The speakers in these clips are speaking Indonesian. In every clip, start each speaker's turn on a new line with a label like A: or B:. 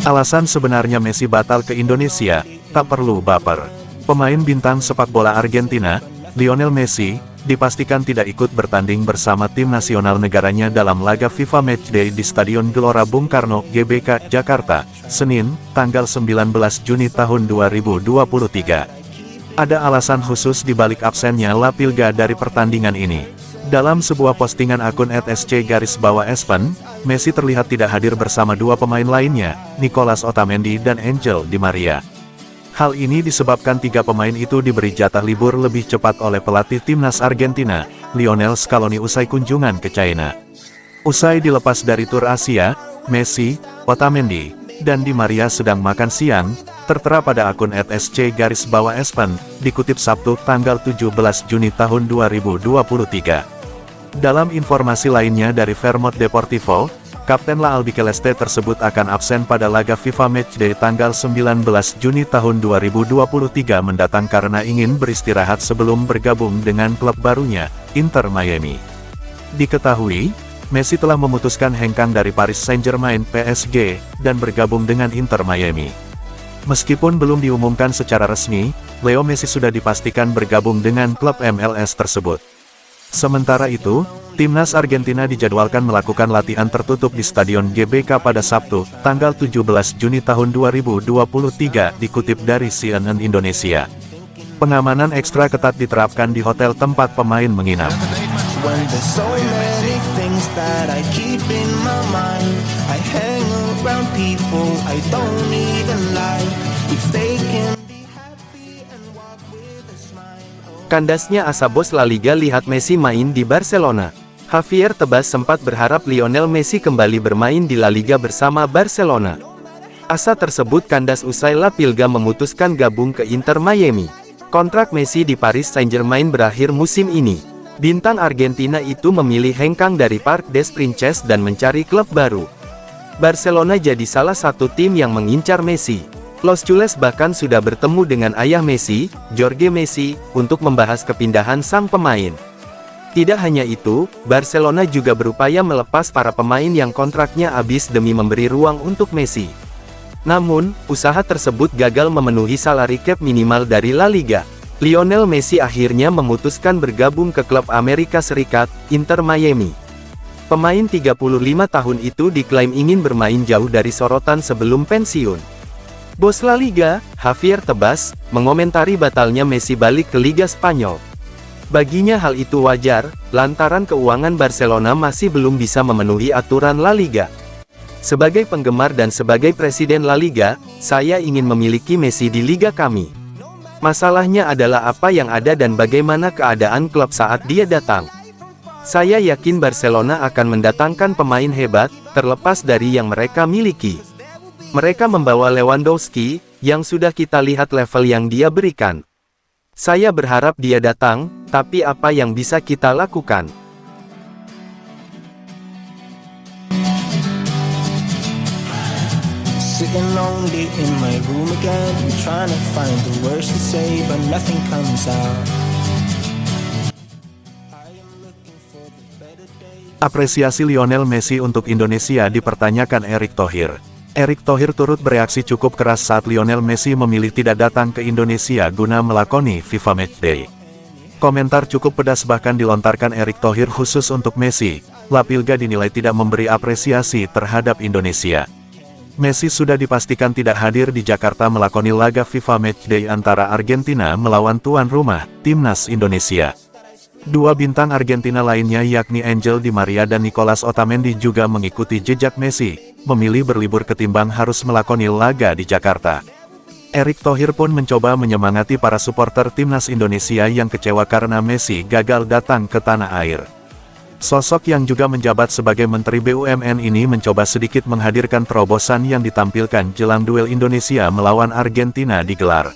A: Alasan sebenarnya Messi batal ke Indonesia, tak perlu baper. Pemain bintang sepak bola Argentina, Lionel Messi, dipastikan tidak ikut bertanding bersama tim nasional negaranya dalam laga FIFA Matchday di Stadion Gelora Bung Karno, GBK, Jakarta, Senin, tanggal 19 Juni tahun 2023. Ada alasan khusus di balik absennya La Pilga dari pertandingan ini. Dalam sebuah postingan akun @sc_espen, Messi terlihat tidak hadir bersama dua pemain lainnya, Nicolas Otamendi dan Angel Di Maria. Hal ini disebabkan tiga pemain itu diberi jatah libur lebih cepat oleh pelatih timnas Argentina, Lionel Scaloni usai kunjungan ke China. Usai dilepas dari tur Asia, Messi, Otamendi, dan Di Maria sedang makan siang, tertera pada akun @sc_espen, dikutip Sabtu tanggal 17 Juni tahun 2023. Dalam informasi lainnya dari Vermont Deportivo, Kapten La Albiceleste tersebut akan absen pada laga FIFA Matchday tanggal 19 Juni tahun 2023 mendatang karena ingin beristirahat sebelum bergabung dengan klub barunya, Inter Miami. Diketahui, Messi telah memutuskan hengkang dari Paris Saint-Germain (PSG) dan bergabung dengan Inter Miami. Meskipun belum diumumkan secara resmi, Leo Messi sudah dipastikan bergabung dengan klub MLS tersebut. Sementara itu, timnas Argentina dijadwalkan melakukan latihan tertutup di Stadion GBK pada Sabtu, tanggal 17 Juni tahun 2023, dikutip dari CNN Indonesia. Pengamanan ekstra ketat diterapkan di hotel tempat pemain menginap.
B: Kandasnya asa bos La Liga lihat Messi main di Barcelona. Javier Tebas sempat berharap Lionel Messi kembali bermain di La Liga bersama Barcelona. Asa tersebut kandas usai La Pilga memutuskan gabung ke Inter Miami. Kontrak Messi di Paris Saint-Germain berakhir musim ini. Bintang Argentina itu memilih hengkang dari Parc des Princes dan mencari klub baru. Barcelona jadi salah satu tim yang mengincar Messi. Los Culés bahkan sudah bertemu dengan ayah Messi, Jorge Messi, untuk membahas kepindahan sang pemain. Tidak hanya itu, Barcelona juga berupaya melepas para pemain yang kontraknya habis demi memberi ruang untuk Messi. Namun, usaha tersebut gagal memenuhi salary cap minimal dari La Liga. Lionel Messi akhirnya memutuskan bergabung ke klub Amerika Serikat, Inter Miami. Pemain 35 tahun itu diklaim ingin bermain jauh dari sorotan sebelum pensiun. Bos La Liga, Javier Tebas, mengomentari batalnya Messi balik ke Liga Spanyol. Baginya hal itu wajar, lantaran keuangan Barcelona masih belum bisa memenuhi aturan La Liga. Sebagai penggemar dan sebagai presiden La Liga, saya ingin memiliki Messi di liga kami. Masalahnya adalah apa yang ada dan bagaimana keadaan klub saat dia datang. Saya yakin Barcelona akan mendatangkan pemain hebat, terlepas dari yang mereka miliki. Mereka membawa Lewandowski, yang sudah kita lihat level yang dia berikan. Saya berharap dia datang, tapi apa yang bisa kita lakukan?
C: Sitting lonely in my room again, trying to find the words to say, but nothing comes out.
A: Apresiasi Lionel Messi untuk Indonesia dipertanyakan Erick Thohir. Erick Thohir turut bereaksi cukup keras saat Lionel Messi memilih tidak datang ke Indonesia guna melakoni FIFA Matchday. Komentar cukup pedas bahkan dilontarkan Erick Thohir khusus untuk Messi. La Pilga dinilai tidak memberi apresiasi terhadap Indonesia. Messi sudah dipastikan tidak hadir di Jakarta melakoni laga FIFA Matchday antara Argentina melawan tuan rumah, Timnas Indonesia. Dua bintang Argentina lainnya yakni Angel Di Maria dan Nicolas Otamendi juga mengikuti jejak Messi, memilih berlibur ketimbang harus melakoni laga di Jakarta. Erick Thohir pun mencoba menyemangati para supporter Timnas Indonesia yang kecewa karena Messi gagal datang ke tanah air. Sosok yang juga menjabat sebagai Menteri BUMN ini mencoba sedikit menghadirkan terobosan yang ditampilkan jelang duel Indonesia melawan Argentina digelar.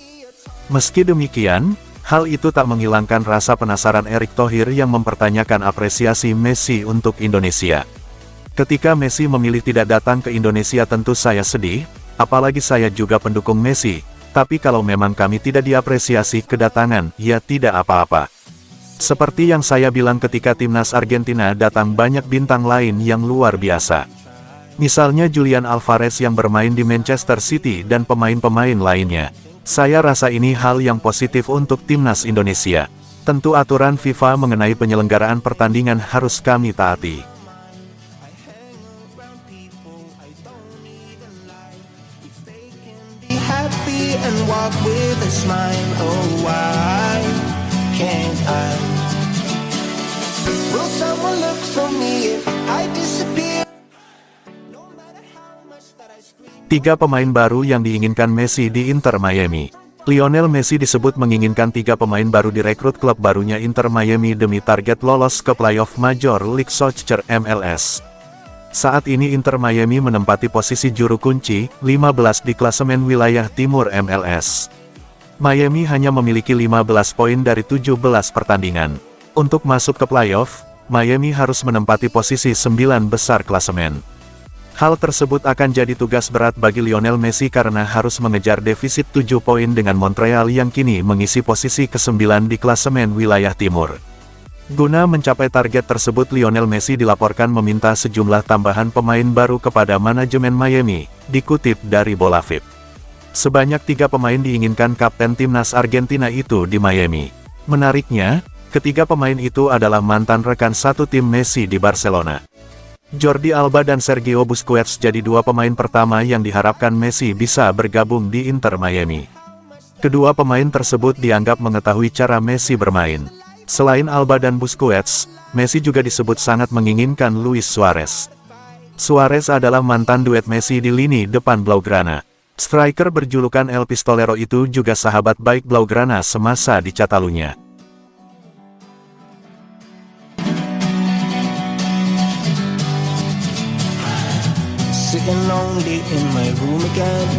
A: Meski demikian, hal itu tak menghilangkan rasa penasaran Erick Thohir yang mempertanyakan apresiasi Messi untuk Indonesia. Ketika Messi memilih tidak datang ke Indonesia tentu saya sedih, apalagi saya juga pendukung Messi, tapi kalau memang kami tidak diapresiasi kedatangan, ya tidak apa-apa. Seperti yang saya bilang ketika Timnas Argentina datang banyak bintang lain yang luar biasa. Misalnya Julian Alvarez yang bermain di Manchester City dan pemain-pemain lainnya. Saya rasa ini hal yang positif untuk timnas Indonesia. Tentu aturan FIFA mengenai penyelenggaraan pertandingan harus kami taati.
C: Be happy and walk with a smile. Oh, why can't I? Will someone look for me if I disappear? No matter how much that I scream.
A: 3 pemain baru yang diinginkan Messi di Inter Miami. Lionel Messi disebut menginginkan 3 pemain baru direkrut klub barunya Inter Miami demi target lolos ke playoff Major League Soccer MLS. Saat ini Inter Miami menempati posisi juru kunci, 15 di klasemen wilayah timur MLS. Miami hanya memiliki 15 poin dari 17 pertandingan. Untuk masuk ke playoff, Miami harus menempati posisi 9 besar klasemen. Hal tersebut akan jadi tugas berat bagi Lionel Messi karena harus mengejar defisit 7 poin dengan Montreal yang kini mengisi posisi ke-9 di klasemen wilayah timur. Guna mencapai target tersebut, Lionel Messi dilaporkan meminta sejumlah tambahan pemain baru kepada manajemen Miami, dikutip dari Bola VIP. Sebanyak 3 pemain diinginkan kapten timnas Argentina itu di Miami. Menariknya, ketiga pemain itu adalah mantan rekan satu tim Messi di Barcelona. Jordi Alba dan Sergio Busquets jadi 2 pemain pertama yang diharapkan Messi bisa bergabung di Inter Miami. Kedua pemain tersebut dianggap mengetahui cara Messi bermain. Selain Alba dan Busquets, Messi juga disebut sangat menginginkan Luis Suarez. Suarez adalah mantan duet Messi di lini depan Blaugrana. Striker berjulukan El Pistolero itu juga sahabat baik Blaugrana semasa di Catalunya.
C: Sitting lonely in my room again,